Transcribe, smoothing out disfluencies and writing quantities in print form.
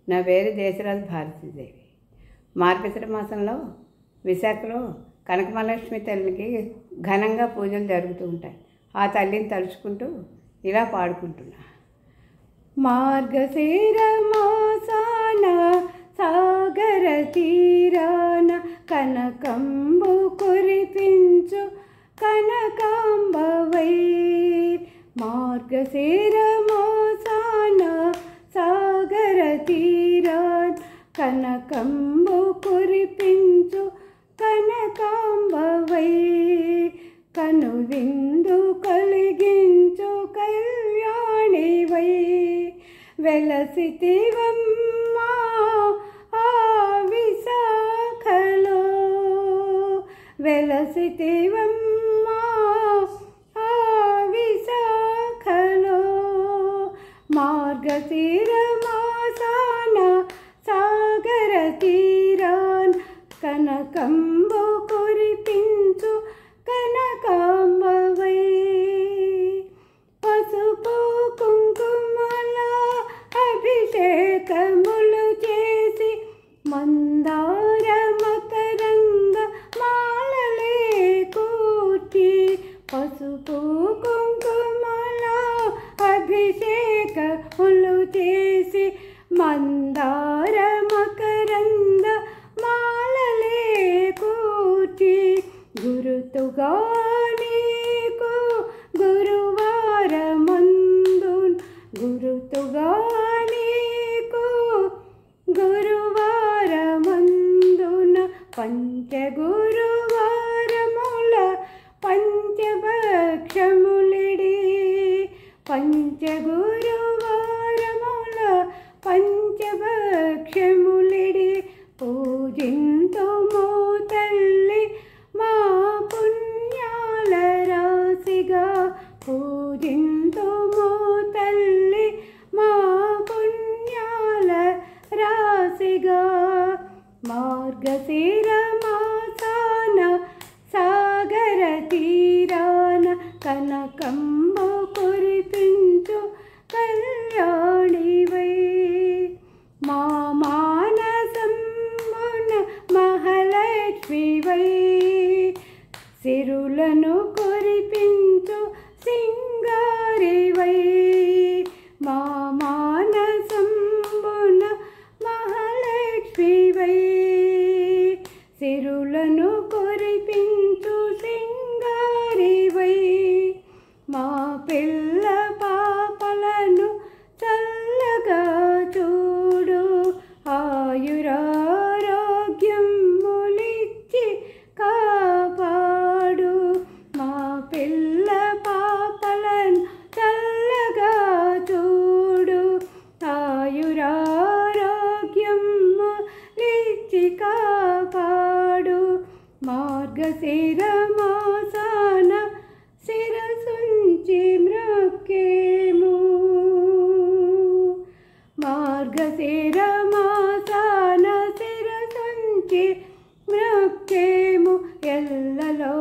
నా పేరు దేశరాజు భారతీదేవి. మార్గశిర మాసంలో విశాఖలో కనకమహాలక్ష్మి తల్లికి ఘనంగా పూజలు జరుగుతూ ఉంటాయి. ఆ తల్లిని తలుచుకుంటూ ఇలా పాడుకుంటున్నా. మార్గశిర మాసాన సాగర తీరాన కనకంబు కురిపించు కనకాంబవై. మార్గశిర మాసాన సాగర తీరాన కనకంబు కురిపించు కనకాంబవై. కను విందు కలిగించు కళ్యాణివై. వెలసితివమ్మా ఆ విశాఖలో, వెలసితివమ్మా ఆ విశాఖలో. మార్గశిర మాసాన సాగర తీరాన్ కనకంబు కురిపించు కనకాంబవై. పసుపు కుంకుమల అభిషేకములు చేసి మందార మకరంద మాలలే కూర్చి. పసుపు కుంకుమల అభిషేకములు చేసి మందార మకరంద మాలలే కూర్చి. గురుతుగా నీకు గురువారమందున్, గురుతుగా నీకు గురువారమందున పంచగురువారముల పంచభక్షములిడి. పంచగురువారముల పంచభక్షములిడి పూజింతుము తల్లి మా పుణ్యాల రాశిగా. పూజింతుము తల్లి మా పుణ్యాల రాశిగా. మార్గశిర మాసాన సాగర తీరాన కనకంబు కురిపించు కళ్యాణివై. మా మానసమున మహాలక్ష్మివై. సిరులను కురిపించు సింగారివై. మా మానసమున మహాలక్ష్మివై. సిరులను కురిపించు సింగారివై. మా పిల్ల పాపలను చల్లగా చూడు. ఆయురారోగ్యములిచ్చి కాపాడు. మా పిల్ల పాపలను చల్లగా చూడు. ఆయురారోగ్యములిచ్చి కాపాడు. మార్గశిర మాసాన శిరసుంచి మ్రొక్కేము. మార్గశిర మాసాన శిరసుంచి మ్రొక్కేము. ఎల్లలో